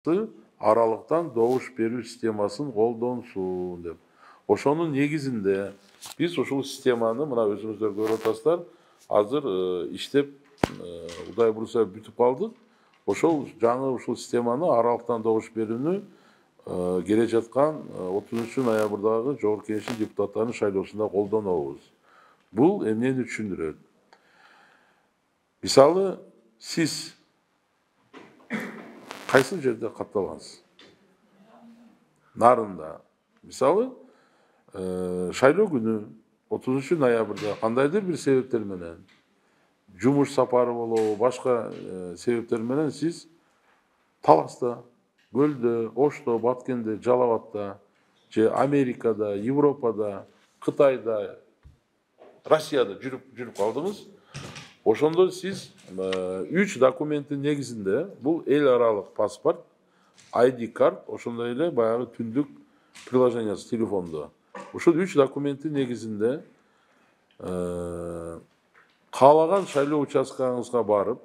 аралыктан добуш берүү системасын колдонсун деп. Ошонун негизинде биз ушул системаны мына өзүңүздөр көрүп атасыздар, азыр иштеп Кудай буюрса бүтүп калдык. Ошол жаңы ушул системаны аралыктан добуш берүүнү келе жаткан 30 ноябрдагы Жогорку Кеңештин депутаттарынын шайлоосунда колдонобуз. Бул эмнени түшүндүрөт? Мисалы, сиз кайсы жерде катталгансыз? Нарында. Мисалы, шайлоо күнү 30 ноябрда кандайдыр бир себептер менен жумуш сапары болобу, башка себептер менен сиз Таласта, Көлдө, Ошто, Баткенде, Жалал Абадта, же Америкада, Европада, Кытайда, Россияда жүрүп калдыңыз. Ошондо сиз 3 документтин негизинде, бул эл аралык паспорт, ID карт, ошондой эле баягы түндүк приложениясы телефондо. Ушул 3 документтин негизинде каалаган шайлоо участкаңызга барып,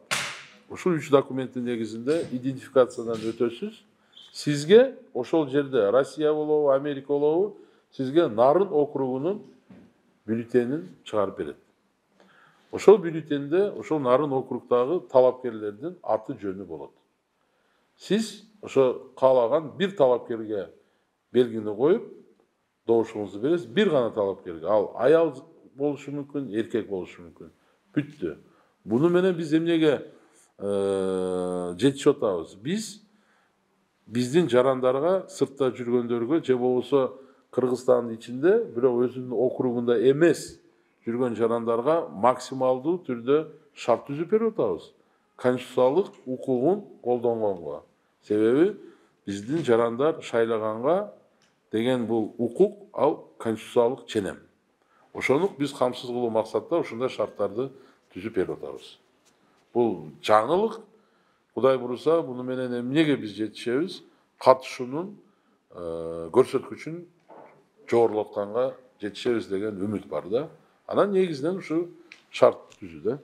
ушул 3 документтин негизинде идентификациядан өтөсүз. Сизге ошол жерде Россия болобу, Америка болобу, сизге Нарын округунун бюллетенин чыгарып берет. Ошол бюллетенде ошол Нарын округдагы талапкерлердин аты жөнү болот. Сиз ошо каалаган бир талапкерге белгини коюп, добушуңузду бересиз, бир гана талапкерге. Ал аял болушу мүмкүн, эркек болушу мүмкүн. Бүттү. Буну менен биз эмнеге жетишип атабыз? Биздин жарандарга, сыртта жүргөндөргө, же болбосо Кыргызстандын ичинде, бирок өзүнүн округунда эмес жүргөн жарандарга максималдуу түрдө шарт түзүп берип атабыз. Конституциялык укугун колдонгонго. Себеби биздин жарандар шайлаганга деген бул укук, ал конституциялык ченем. Ошону биз камсыз кылуу максатта ушундай шарттарды түзүп берип атабыз. Бул жаңылык. Кудай буюрса, буну менен эмнеге биз жетишебиз? Катышуунун көрсөткүчүн жогорулатканга жетишебиз деген үмүт бар да. Анан негизинен ушу шарт түзүүдө.